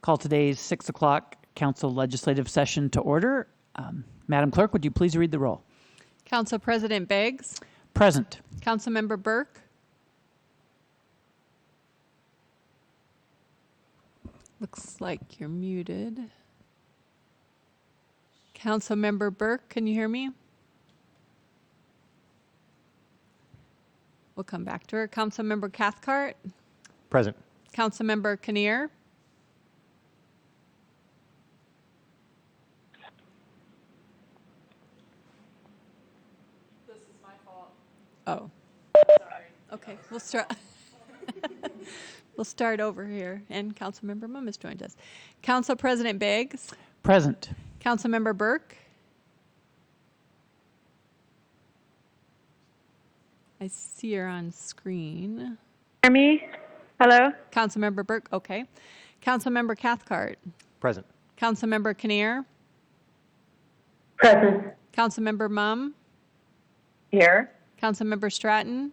Call today's 6 o'clock council legislative session to order. Madam Clerk, would you please read the roll? Council President Beggs, Present. Councilmember Burke, looks like you're muted. Councilmember Burke, can you hear me? We'll come back to her. Councilmember Cathcart, Present. Councilmember Kinnear, this is my fault. Oh, sorry. Okay, we'll start. We'll start over here, and Councilmember Mumm has joined us. Council President Beggs, Present. Councilmember Burke. I see her on screen. Hear me? Hello? Councilmember Burke, okay. Councilmember Cathcart, Present. Councilmember Kinnear, Present. Councilmember Mumm, Here. Councilmember Stratton,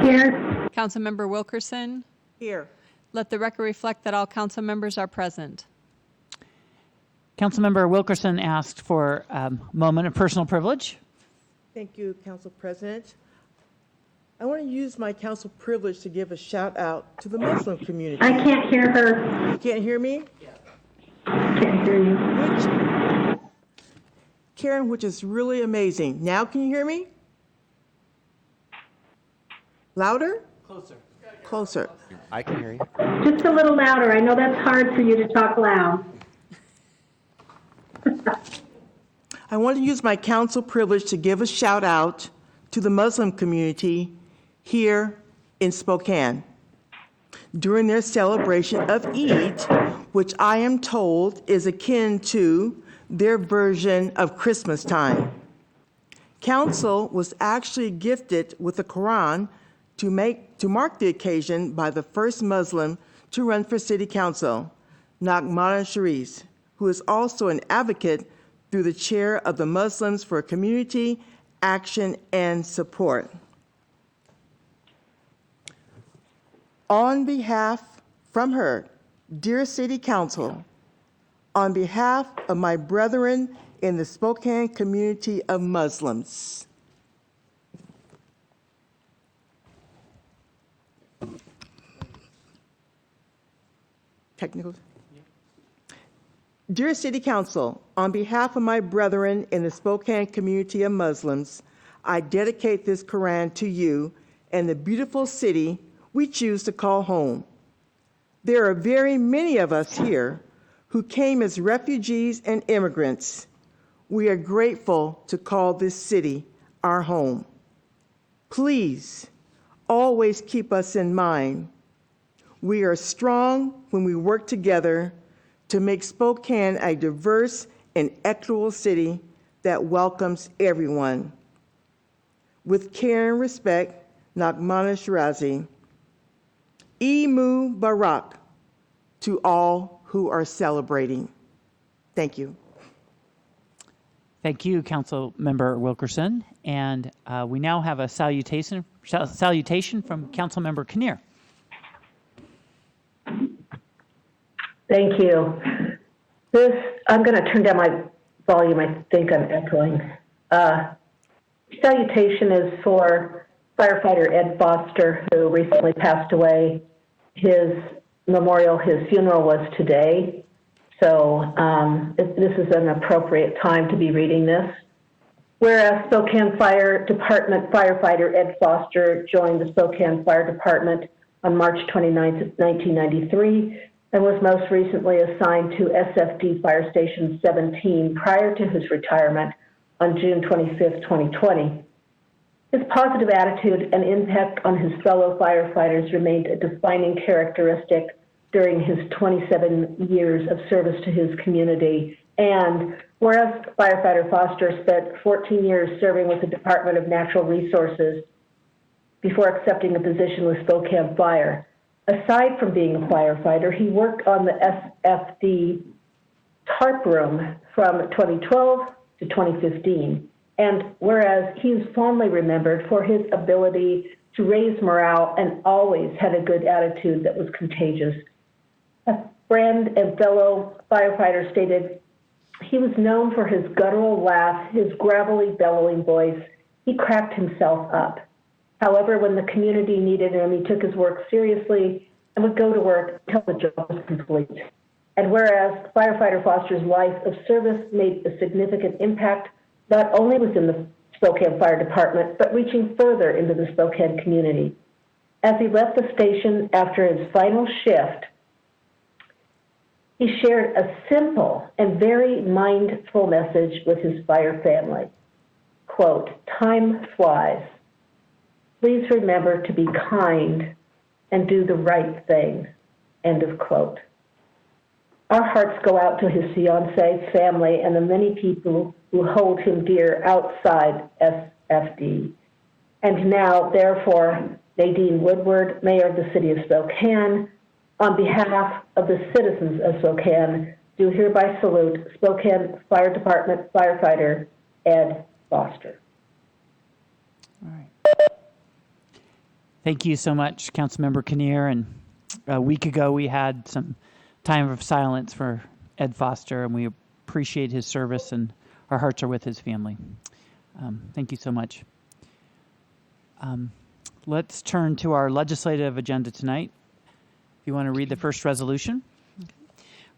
Here. Councilmember Wilkerson. Here. Let the record reflect that all council members are present. Councilmember Wilkerson asked for a moment of personal privilege. Thank you, Council President. I want to use my council privilege to give a shout out to the Muslim community. I can't hear her. You can't hear me? Can't hear you. Karen, which is really amazing. Now can you hear me? Louder? Closer. I can hear you. Just a little louder. I know that's hard for you to talk loud. I want to use my council privilege to give a shout out to the Muslim community here in Spokane during their celebration of Eid, which I am told is akin to their version of Christmas time. Council was actually gifted with a Quran to mark the occasion by the first Muslim to run for city council, Nagmana Shariz, who is also an advocate through the chair of the Muslims for Community Action and Support. On behalf from her, dear City Council, on behalf of my brethren in the Spokane community of Muslims, technical. Dear City Council, on behalf of my brethren in the Spokane community of Muslims, I dedicate this Quran to you and the beautiful city we choose to call home. There are very many of us here who came as refugees and immigrants. We are grateful to call this city our home. Please, always keep us in mind. We are strong when we work together to make Spokane a diverse and equitable city that welcomes everyone. With care and respect, Nagmana Shirazi. Eid Mubarak to all who are celebrating. Thank you. Thank you, Councilmember Wilkerson. And we now have a salutation from Councilmember Kinnear. Thank you. I'm going to turn down my volume. I think I'm echoing. Salutation is for firefighter Ed Foster, who recently passed away. His funeral was today. So this is an appropriate time to be reading this. Whereas Spokane Fire Department firefighter Ed Foster joined the Spokane Fire Department on March 29, 1993, and was most recently assigned to SFD Fire Station 17 prior to his retirement on June 25, 2020. His positive attitude and impact on his fellow firefighters remained a defining characteristic during his 27 years of service to his community. And whereas firefighter Foster spent 14 years serving with the Department of Natural Resources before accepting a position with Spokane Fire, aside from being a firefighter, he worked on the SFD tarp room from 2012 to 2015. And whereas he is fondly remembered for his ability to raise morale and always had a good attitude that was contagious. For friend and fellow firefighter stated, he was known for his guttural laugh, his gravelly, bellowing voice. He cracked himself up. However, when the community needed him, he took his work seriously and would go to work until the job was complete. And whereas firefighter Foster's life of service made a significant impact, not only within the Spokane Fire Department, but reaching further into the Spokane community. As he left the station after his final shift, he shared a simple and very mindful message with his fire family. Quote, "Time flies. Please remember to be kind and do the right thing." End of quote. Our hearts go out to his fiancée, family, and the many people who hold him dear outside SFD. And now, therefore, Nadine Woodward, Mayor of the City of Spokane, on behalf of the citizens of Spokane, do hereby salute Spokane Fire Department firefighter Ed Foster. All right. Thank you so much, Councilmember Kinnear. And a week ago, we had some time of silence for Ed Foster, and we appreciate his service, and our hearts are with his family. Thank you so much. Let's turn to our legislative agenda tonight. If you want to read the first resolution.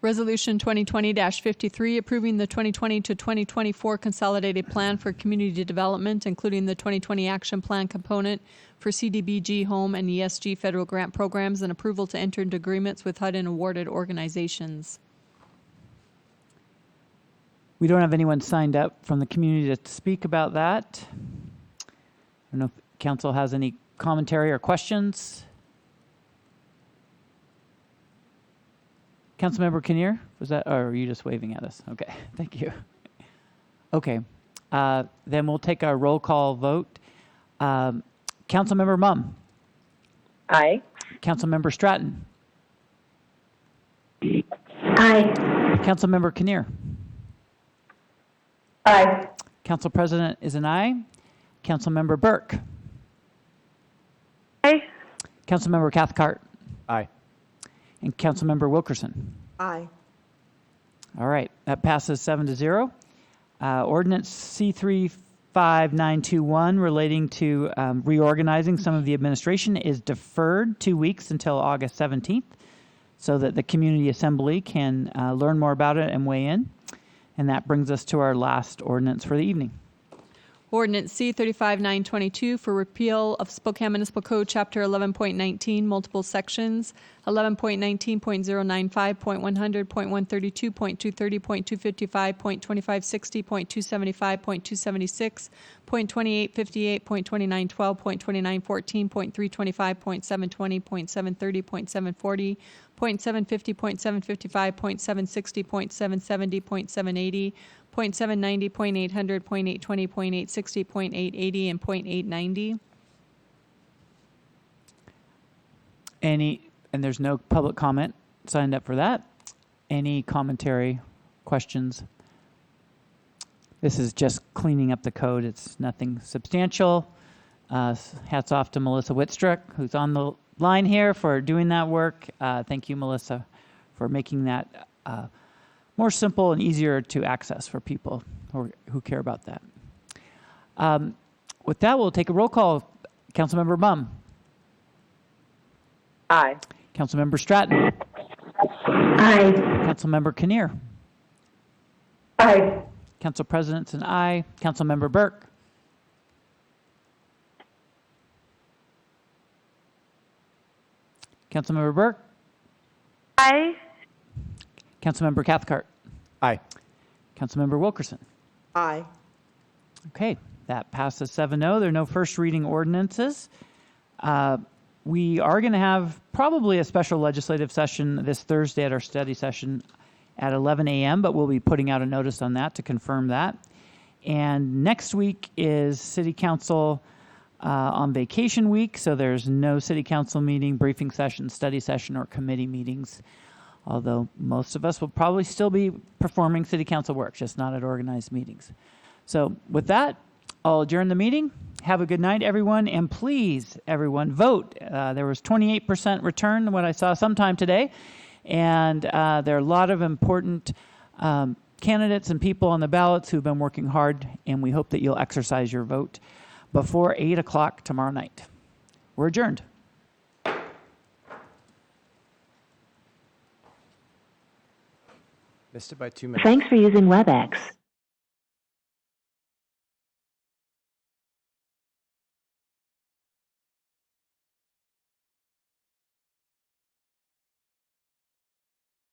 Resolution 2020-53, approving the 2020 to 2024 Consolidated Plan for Community Development, including the 2020 Action Plan component for CDBG Home and ESG federal grant programs, and approval to enter into agreements with HUD and awarded organizations. We don't have anyone signed up from the community to speak about that. I don't know if council has any commentary or questions. Councilmember Kinnear, was that, or are you just waving at us? Okay, thank you. Okay, then we'll take a roll call vote. Councilmember Mumm. Aye. Councilmember Stratton. Aye. Councilmember Kinnear. Aye. Council President is an aye. Councilmember Burke. Aye. Councilmember Cathcart. Aye. And Councilmember Wilkerson. Aye. All right, that passes 7-0. Ordinance C-35921 relating to reorganizing some of the administration is deferred 2 weeks until August 17th so that the community assembly can learn more about it and weigh in. And that brings us to our last ordinance for the evening. Ordinance C-35922 for repeal of Spokane Municipal Code Chapter 11.19, multiple sections, 11.19.095.132.235.275.276.270.720.730.740.750.750.760.770.780, .790, .800, .820, .860, .880, and .890. And there's no public comment signed up for that. Any commentary, questions? This is just cleaning up the code. It's nothing substantial. Hats off to Melissa Whitstruck, who's on the line here, for doing that work. Thank you, Melissa, for making that more simple and easier to access for people who care about that. With that, we'll take a roll call. Councilmember Mumm. Aye. Councilmember Stratton. Aye. Councilmember Kinnear. Aye. Council President's an aye. Councilmember Burke. Councilmember Burke. Aye. Councilmember Cathcart. Aye. Councilmember Wilkerson. Aye. Okay, that passes 7-0. There are no first reading ordinances. We are going to have probably a special legislative session this Thursday at our study session at 11 a.m., but we'll be putting out a notice on that to confirm that. And next week is City Council on vacation week, so there's no City Council meeting, briefing session, study session, or committee meetings, although most of us will probably still be performing City Council work, just not at organized meetings. So with that, I'll adjourn the meeting. Have a good night, everyone, and please, everyone, vote. There was 28% return, what I saw sometime today, And there are a lot of important candidates and people on the ballots who've been working hard, and we hope that you'll exercise your vote before 8 o'clock tomorrow night. We're adjourned. Missed it by 2 minutes. Thanks for using WebEx.